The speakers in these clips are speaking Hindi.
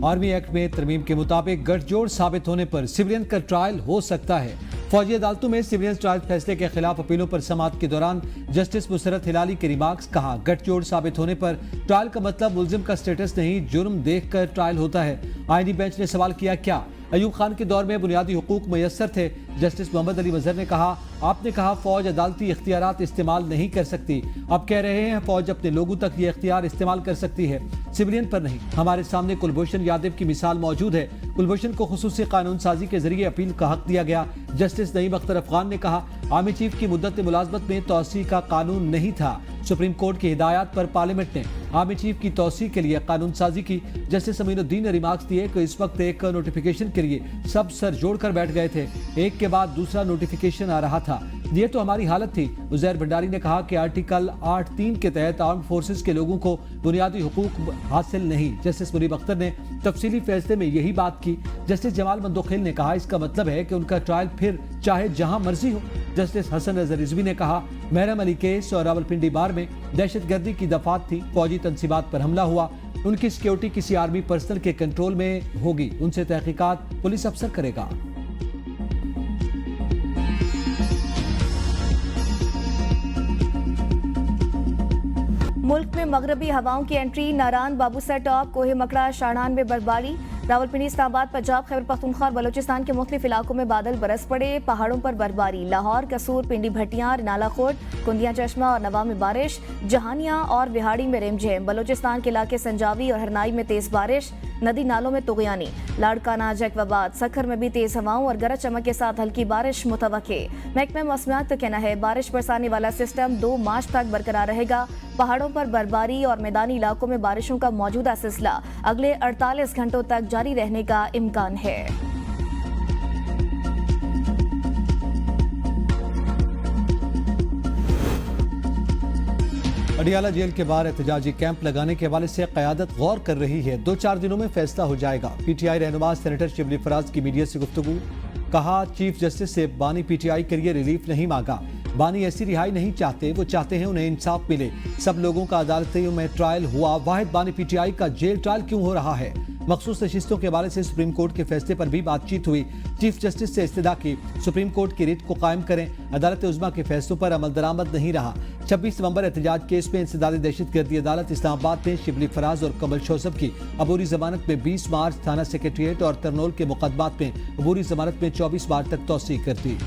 आर्मी एक्ट में तरमीम के मुताबिक गठजोड़ साबित होने पर सिविलियन का ट्रायल हो सकता है। फौजी अदालतों में सिविलियन ट्रायल फैसले के खिलाफ अपीलों पर समाअत के दौरान जस्टिस मुसरत हिलाली के रिमार्क्स। कहा, गठजोड़ साबित होने पर ट्रायल का मतलब मुल्जिम का स्टेटस नहीं, जुर्म देखकर ट्रायल होता है। आईनी बेंच ने सवाल किया, क्या अयूब खान के दौर में बुनियादी हुकूक मयसर थे? जस्टिस मोहम्मद अली मजहर ने कहा, आपने कहा फौज अदालती इख्तियारात इस्तेमाल नहीं कर सकती, अब कह रहे हैं फौज अपने लोगों तक ये इख्तियार इस्तेमाल कर सकती है, सिविलियन पर नहीं। हमारे सामने कुलभूषण यादव की मिसाल मौजूद है। कुलभूषण को खुसूसी कानून साजी के जरिए अपील का हक दिया गया। जस्टिस नईम अख्तर अफगान ने कहा, आर्मी चीफ की मुद्दत मुलाजमत में तोसी का कानून नहीं था। सुप्रीम कोर्ट की हिदायत पर पार्लियामेंट ने आर्मी चीफ की तोसी के लिए कानून साजी की। जस्टिस अमीनुद्दीन ने रिमार्क्स दिए कि इस वक्त एक नोटिफिकेशन के लिए सब सर जोड़कर बैठ गए थे, एक के बाद दूसरा नोटिफिकेशन आ रहा था, ये तो हमारी हालत थी। उजैर भंडारी ने कहा कि आर्टिकल 8(3) के तहत आर्म्ड फोर्सेस के लोगों को बुनियादी हुकूक हासिल नहीं। जस्टिस मुनीब अख्तर ने तफसीली फैसले में यही बात की। जस्टिस जमाल मंदोखेल ने कहा, इसका मतलब है कि उनका ट्रायल फिर चाहे जहां मर्जी हो। जस्टिस हसन रज़ा रिजवी ने कहा, महरम अली केस और रावलपिंडी बार में दहशतगर्दी की दफात थी, फौजी तंसीबात पर हमला हुआ, उनकी सिक्योरिटी किसी आर्मी पर्सनल के कंट्रोल में होगी, उनसे तहकीकात पुलिस अफसर करेगा। मुल्क में मगरबी हवाओं की एंट्री, नारान, बाबूसर टॉप, कोहे मकड़ा, शानान में बर्फबारी। रावलपिंडी, इस्लामाबाद, पंजाब, खैबर पख्तूनख्वा और बलोचिस्तान के मुख्तलिफ इलाकों में बादल बरस पड़े, पहाड़ों पर बर्फबारी। लाहौर, कसूर, पिंडी भटियां, नालाकोट, कुंदिया चश्मा और नवा में बारिश। जहानिया और विहाड़ी में रिमझिम। बलोचिस्तान के इलाके संजावी और हरनाई में तेज बारिश, नदी नालों में तुगयानी। लाड़काना, जैकबाबाद, सखर में भी तेज हवाओं और गरज चमक के साथ हल्की बारिश मुतवक्के। महकमा मौसमियात का कहना है, बारिश बरसाने वाला सिस्टम 2 मार्च तक बरकरार रहेगा। पहाड़ों पर बर्फबारी और मैदानी इलाकों में बारिशों का मौजूदा सिलसिला अगले 48 घंटों तक जारी रहने का इम्कान है। अडियाला जेल के बाहर एहतजाजी कैंप लगाने के हवाले से क़यादत गौर कर रही है। 2-4 दिनों में फैसला हो जाएगा। पीटीआई रहनुमा सेनेटर शिबली फराज की मीडिया से गुफ्तगू। कहा, चीफ जस्टिस से बानी पीटीआई के लिए रिलीफ नहीं मांगा। बानी ऐसी रिहाई नहीं चाहते, वो चाहते हैं उन्हें इंसाफ मिले। सब लोगों का अदालतों में ट्रायल हुआ, वाहिद बानी पीटीआई का जेल ट्रायल क्यों हो रहा है? मखसूस नशिस्तों के हवाले से सुप्रीम कोर्ट के फैसले पर भी बातचीत हुई। चीफ जस्टिस से इस्तदा की, सुप्रीम कोर्ट की रिट को कायम करें। अदालत उज़्मा के फैसलों पर अमल दरामद नहीं रहा। 26 नवंबर एहतजाज केस में इंसदादी दहशतगर्दी अदालत इस्लामाबाद ने शिबली फराज और कमल शौसफ की अबूरी जमानत में 20 मार्च, थाना सेक्रेटरिएट और तरनोल के मुकदमात में अबूरी जमानत में 24 मार्च तक तौसीह कर दी।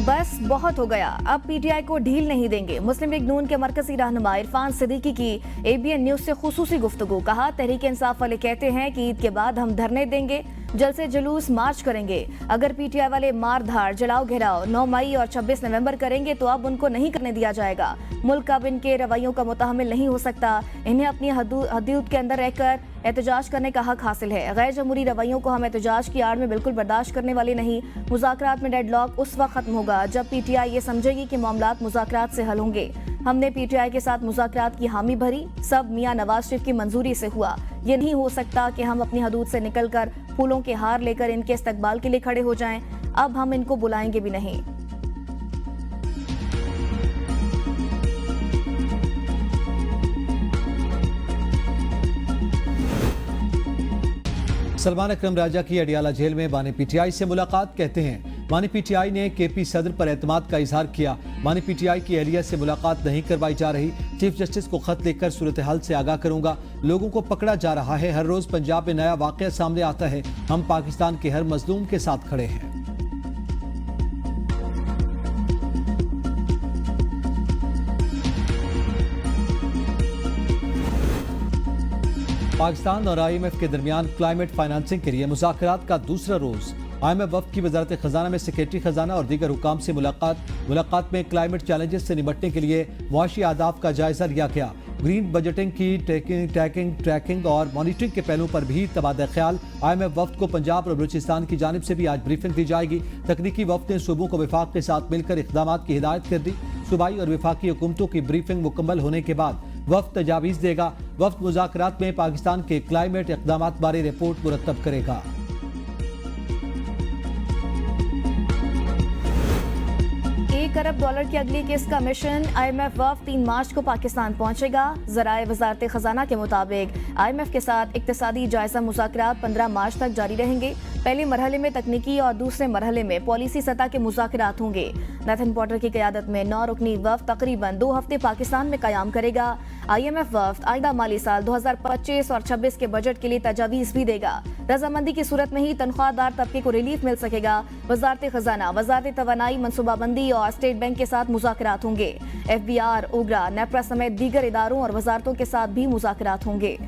बस बहुत हो गया, अब पीटीआई को ढील नहीं देंगे। मुस्लिम लीग नून के मरकजी रहनुमा इरफान सिद्दीकी की एबीएन न्यूज से खुसूसी गुफ्तगू। कहा, तहरीक इंसाफ वाले कहते हैं कि ईद के बाद हम धरने देंगे, जलसे जुलूस, मार्च करेंगे। अगर पीटीआई वाले मार धाड़, जलाओ घिराओ 9 मई और 26 नवंबर करेंगे तो अब उनको नहीं करने दिया जाएगा। मुल्क अब इनके रवैयों का मुतहम्मिल नहीं हो सकता। इन्हें अपनी हदूद के अंदर रहकर एहतजाज करने का हक हासिल है। गैर जमहूरी रवैयों को हम एहतजाज की आड़ में बिल्कुल बर्दाश्त करने वाले नहीं। मुज़ाकरात में डेडलॉक उस वक्त खत्म होगा जब पीटीआई ये समझेगी कि मामलात मुज़ाकरात से हल होंगे। हमने पीटीआई के साथ मुज़ाकरात की हामी भरी, सब मियां नवाज शरीफ की मंजूरी से हुआ। ये नहीं हो सकता कि हम अपनी हदूद से निकलकर फूलों के हार लेकर इनके इस्तकबाल के लिए खड़े हो जाएं। अब हम इनको बुलाएंगे भी नहीं। सलमान अकरम राजा की अडियाला जेल में बानी पीटीआई से मुलाकात। कहते हैं, बानी पीटीआई ने केपी सदर पर एतमाद का इजहार किया। बानी पीटीआई की एहलिया से मुलाकात नहीं करवाई जा रही। चीफ जस्टिस को खत लिखकर सूरत हाल से आगाह करूंगा। लोगों को पकड़ा जा रहा है, हर रोज पंजाब में नया वाकया सामने आता है। हम पाकिस्तान के हर मजलूम के साथ खड़े हैं। पाकिस्तान और आईएमएफ के दरमियान क्लाइमेट फाइनेंसिंग के लिए मुज़ाकरात का दूसरा रोज। आईएमएफ वफ़द की वजारत खजाना में सेक्रेटरी खजाना और दीगर हुकाम से मुलाकात में क्लाइमेट चैलेंजेस से निपटने के लिए मुआशी आदाब का जायजा लिया गया। ग्रीन बजटिंग की ट्रैकिंग और मॉनिटरिंग के पहलुओं पर भी तबादला ख्याल। आईएमएफ वफ़द को पंजाब और बलूचिस्तान की जानिब से भी आज ब्रीफिंग दी जाएगी। तकनीकी वफ़द ने सूबों को विफाक के साथ मिलकर इक़दाम की हिदायत कर दी। सूबाई और विफाकी हुकूमतों की ब्रीफिंग मुकम्मल होने के बाद वफ़द तजावीज़ देगा। वफ़द मुज़ाकरात में पाकिस्तान के क्लाइमेट इक़दाम बारे रिपोर्ट मुरतब करेगा। अरब डॉलर की अगली किस्त का मिशन IMF वफ्द 3 मार्च को पाकिस्तान पहुंचेगा। ज़राए वजारत खजाना के मुताबिक IMF के साथ इक्तिसादी जायजा मुज़ाकरात 15 मार्च तक जारी रहेंगे। पहले मरहले में तकनीकी और दूसरे मरहले में पॉलिसी सतह के मुज़ाकरात होंगे। नेथन पॉटर की क़यादत में 9 रुकनी वफ्द तकरीबन 2 हफ्ते पाकिस्तान में क़याम करेगा। IMF वफ्द आइंदा माली साल 2025 और 26 के बजट के लिए तजावीज़ भी देगा। रजामंदी की सूरत में ही तनख्वाहदार तबके को रिलीफ मिल सकेगा। वजारत खजाना, वजारत तवानाई, मनसूबाबंदी और स्टेट बैंक के साथ मुज़ाकरात होंगे। FBR, उगरा, नेपरा समेत दीगर इदारों और वजारतों के साथ भी मुज़ाकरात होंगे।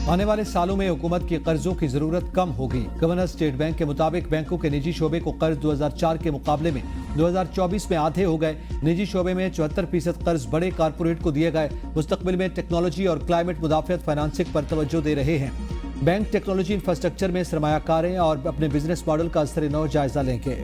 आने वाले सालों में हुकूमत की कर्जों की जरूरत कम होगी। गवर्नर स्टेट बैंक के मुताबिक बैंकों के निजी शोबे को कर्ज 2004 के मुकाबले में 2024 में आधे हो गए। निजी शोबे में 74% कर्ज बड़े कारपोरेट को दिए गए। मुस्तकबिल में टेक्नोलॉजी और क्लाइमेट मुदाफियत फाइनेंसिंग पर तवज्जो दे रहे हैं। बैंक टेक्नोलॉजी इंफ्रास्ट्रक्चर में सरमायाकार हैं और अपने बिजनेस मॉडल का असर नौ जायजा लेंगे।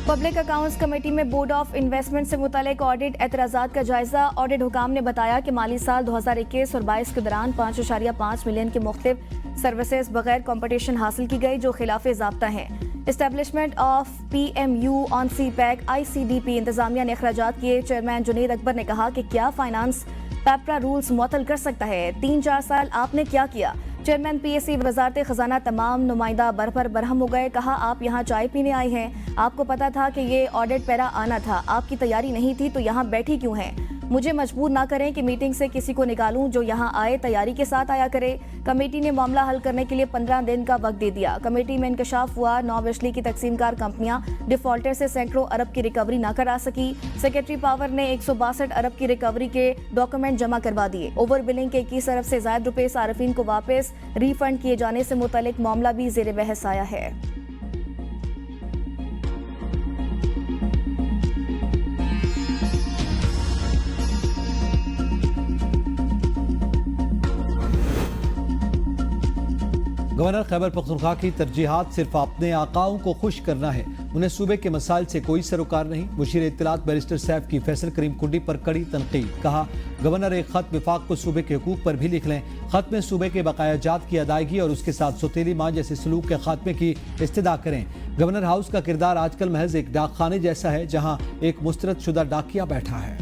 पब्लिक अकाउंट्स कमेटी में बोर्ड ऑफ इन्वेस्टमेंट से मुतालिक ऑडिट एतराज़ात का जायजा। ऑडिट हुकाम ने बताया कि माली साल 2021 और 22 के दौरान 5.5 मिलियन के मुख्तलिफ सर्विसेज बगैर कंपटीशन हासिल की गई जो खिलाफ ज़ाब्ता हैं। Establishment of PMU on CPEC ICDP इंतजामिया ने अखराजात किए। चेयरमैन जुनेद अकबर ने कहा कि क्या फाइनेंस पेपरा रूल्स मुअत्तल कर सकता है। 3-4 साल आपने क्या किया। चेयरमैन PSC वजारत खजाना तमाम नुमाइंदा बरपर बरहम हो गए। कहा आप यहाँ चाय पीने आए हैं, आपको पता था कि ये ऑडिट पैरा आना था, आपकी तैयारी नहीं थी तो यहाँ बैठी क्यों हैं। मुझे मजबूर ना करें कि मीटिंग से किसी को निकालूं, जो यहाँ आए तैयारी के साथ आया करे। कमेटी ने मामला हल करने के लिए 15 दिन का वक्त दे दिया। कमेटी में इंकशाफ हुआ 9 बिजली की तकसीमकार कंपनियां डिफॉल्टर से सैकड़ों अरब की रिकवरी ना करा सकी। सेक्रेटरी पावर ने 162 अरब की रिकवरी के डॉक्यूमेंट जमा करवा दिए। ओवर बिलिंग के 21 अरब से ज्यादा रुपए सार्फिन को वापस रिफंड किए जाने से मुतल्लिक मामला भी जेर बहस आया है। गवर्नर खैबर पख्तूनख्वा की तरजीहात सिर्फ अपने आकाओं को खुश करना है, उन्हें सूबे के मसाइल से कोई सरोकार नहीं। मुशीर इत्तलात बैरिस्टर सैफ की फैसल करीम कुंडी पर कड़ी तनकीद। कहा गवर्नर एक खत विफाक को सूबे के हुकूक पर भी लिख लें। खत में सूबे के बकायाजात की अदायगी और उसके साथ सौतेली मां जैसे सलूक के खात्मे की इस्तदा करें। गवर्नर हाउस का किरदार आजकल महज एक डाकखाने जैसा है जहां एक मुस्तरद शुदा डाकिया बैठा है।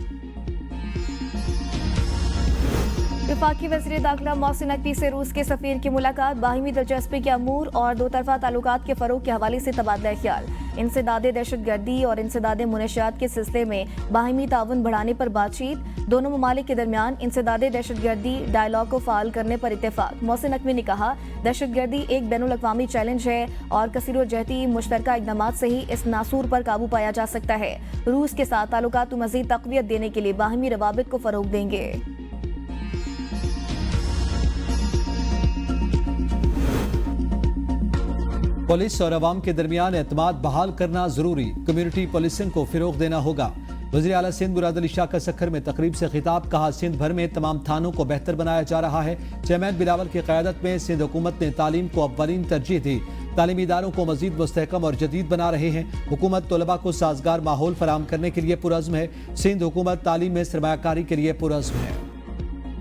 वफाकी वज़ीर दाखिला मोहसिन नकवी से रूस के सफीर की मुलाकात। बाहिमी दिलचस्पी के अमूर और दो तरफा ताल्लुकात के फरोग के हवाले से तबादला ख्याल। इंसदादे दहशतगर्दी और इंसदादे मुनशियात के सिलसिले में बाहिमी ताउन बढ़ाने पर बातचीत। दोनों ममालिक के दरमियान इंसदादे दहशतगर्दी डायलॉग को फाल करने पर इत्तेफाक। मोहसिन नकवी ने कहा दहशतगर्दी एक बैनुल-अक़वामी चैलेंज है और कसीर-ओ-जहती मुश्तरका इक़दामात से ही इस नासूर पर काबू पाया जा सकता है। रूस के साथ ताल्लुकात को मज़ीद तक़वियत देने के लिए बाहिमी रवाबित को फ़रोग़ देंगे। पुलिस और अवाम के दरमियान एतमाद बहाल करना जरूरी, कम्युनिटी पुलिसिंग को फिरोग देना होगा। वज़ीर आला सिंध मुराद अली शाह का सखर में तकरीब से खिताब। कहा सिंध भर में तमाम थानों को बेहतर बनाया जा रहा है। चेयरमैन बिलावल की क़यादत में सिंध हुकूमत ने तालीम को अव्वलीन तरजीह दी। तालीमी इदारों को मजीद मुस्तहकम और जदीद बना रहे हैं। हुकूमत तलबा को साजगार माहौल फराहम करने के लिए पुरज़्म है। सिंध हुकूमत तालीम में सरमायाकारी के लिए पुरज़्म है।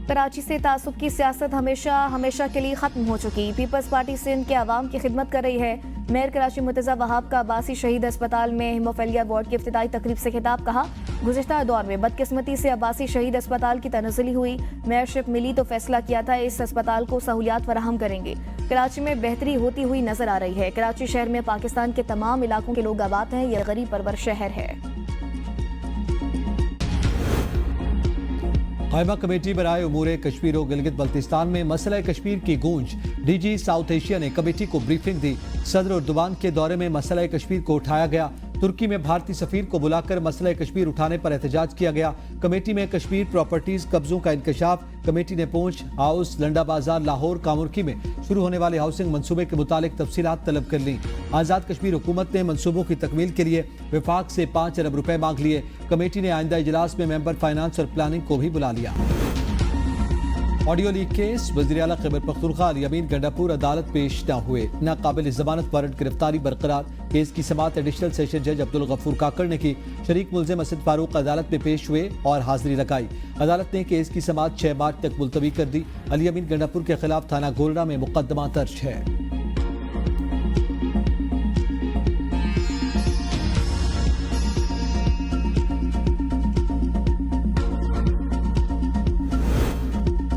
कराची से तासुब की सियासत हमेशा के लिए खत्म हो चुकी। पीपल्स पार्टी सिंध के अवाम की खिदमत कर रही है। मेयर कराची मुर्तज़ा वहाब का अब्बासी शहीद अस्पताल में हीमोफीलिया वार्ड की इफ्तिताई तकरीब से खिताब। कहा गुज़िश्ता दौर में बदकिस्मती से अब्बासी शहीद अस्पताल की तनज़्ज़ुली हुई। मेयरशिप मिली तो फैसला किया था इस अस्पताल को सहूलियात फराहम करेंगे। कराची में बेहतरी होती हुई नजर आ रही है। कराची शहर में पाकिस्तान के तमाम इलाकों के लोग आबाद हैं। यह गरीब परवर शहर है। कायमा कमेटी बराए उमूर कश्मीर और गिलगित बल्तिस्तान में मसला कश्मीर की गूंज। DG साउथ एशिया ने कमेटी को ब्रीफिंग दी। सदर उर्दुबान के दौरे में मसला कश्मीर को उठाया गया। तुर्की में भारतीय सफीर को बुलाकर मसला कश्मीर उठाने पर एहतजाज किया गया। कमेटी में कश्मीर प्रॉपर्टीज कब्जों का इंकशाफ। कमेटी ने पूंछ, हाउस, लंडा बाजार, लाहौर, कामुरकी में शुरू होने वाले हाउसिंग मंसूबे के मुतालिक तफसीलात तलब कर ली। आज़ाद कश्मीर हुकूमत ने मंसूबों की तकमील के लिए विफाक से 5 अरब रुपए मांग लिए। कमेटी ने आइंदा इजलास में मेंबर फाइनेंस और प्लानिंग को भी बुला लिया। ऑडियो लीक केस वज़ीर आला खैबर पख्तूनख्वा अली अमीन गंडापुर अदालत पेश न हुए, नाकाबिल जमानत वारंट गिरफ्तारी बरकरार। केस की समाअत एडिशनल सेशन जज अब्दुल गफूर काकड़ ने की। शरीक मुलजिम असद फारूक अदालत में पेश हुए और हाजिरी लगाई। अदालत ने केस की समाअत 6 मार्च तक मुलतवी कर दी। अली अमीन गंडापुर के खिलाफ थाना गोलरा में मुकदमा दर्ज है।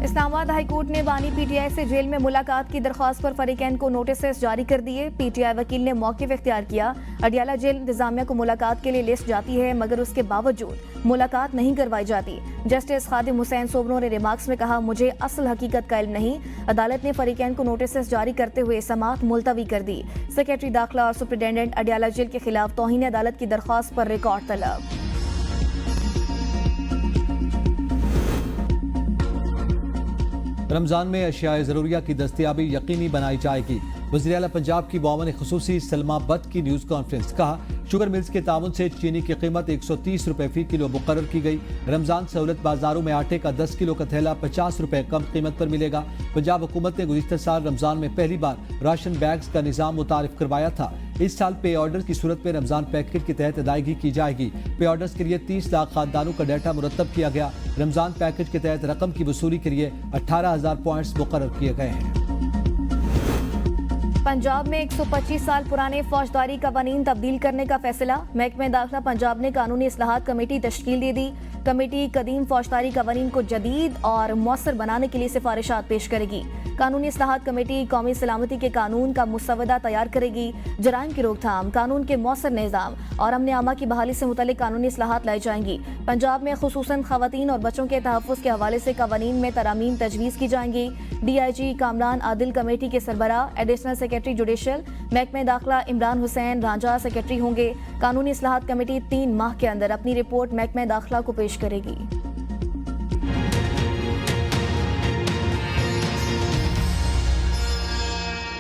इस्लामाबाद हाईकोर्ट ने बानी पीटीआई से जेल में मुलाकात की दरख्वास्त पर फरीकैन को नोटिस जारी कर दिए। पीटीआई वकील ने मौक़िफ़ इख्तियार किया। अडियाला जेल इंतजामिया को मुलाकात के लिए लिस्ट जाती है, मगर उसके बावजूद मुलाकात नहीं करवाई जाती। जस्टिस खादिम हुसैन सोबनो ने रिमार्क्स में कहा, मुझे असल हकीकत का इल्म नहीं। अदालत ने फरीकैन को नोटिस जारी करते हुए समाअत मुलतवी कर दी। सेक्रेटरी दाखिला और सुप्रिटेंडेंट अडियाला जेल के खिलाफ तौहीन अदालत की दरख्वास्त पर रिकॉर्ड तलब। रमजान में अशियाए ज़रूरिया की दस्तयाबी यकीनी बनाई जाएगी। वज़ीर आला पंजाब की मुआवन खुसूसी सलमा बट की न्यूज़ कॉन्फ्रेंस। कहा, शुगर मिल्स के ताउन से चीनी की कीमत 130 रुपए फी किलो मुकर्रर की गई। रमजान सहूलत बाजारों में आटे का 10 किलो का थैला 50 रुपए कम कीमत पर मिलेगा। पंजाब हुकूमत ने गुज़िश्ता साल रमजान में पहली बार राशन बैग्स का निज़ाम मुतारिफ करवाया था। इस साल पे ऑर्डर की सूरत में रमजान पैकेट के तहत अदायगी की जाएगी। पे ऑर्डर्स के लिए 30 लाख खानदानों का डाटा मुरतब किया गया। रमजान पैकेज के तहत रकम की वसूली के लिए 18,000 पॉइंट्स मुकर्रर किए गए हैं। पंजाब में 125 साल पुराने फौजदारी कवानीन तब्दील करने का फैसला। महकमे दाखिला पंजाब ने कानूनी इस्लाहात कमेटी तश्कील दे दी। कमेटी कदीम फौजदारी कवानीन को जदीद और मौसर बनाने के लिए सिफारिशात पेश करेगी। कानूनी इस्लाहात कमेटी कौमी सलामती के कानून का मुसवदा तैयार करेगी। जराइम की रोकथाम, कानून के मौसर निज़ाम और अमन आमा की बहाली से मुतल्लिक कानूनी इस्लाहात लाई जाएंगी। पंजाब में खुसूसन खवातीन और बच्चों के तहफ़्फ़ुज़ के हवाले से कवानीन में तरामीम तजवीज़ की जाएंगी। DIG कामरान आदिल कमेटी के सरबरा, एडिशनल सेक्रेटरी जुडिशल महकमे दाखिला इमरान हुसैन रांझा सेक्रेटरी होंगे। कानूनी इस्लाहात कमेटी 3 माह के अंदर अपनी रिपोर्ट महकमे दाखिला को पेश करेगी।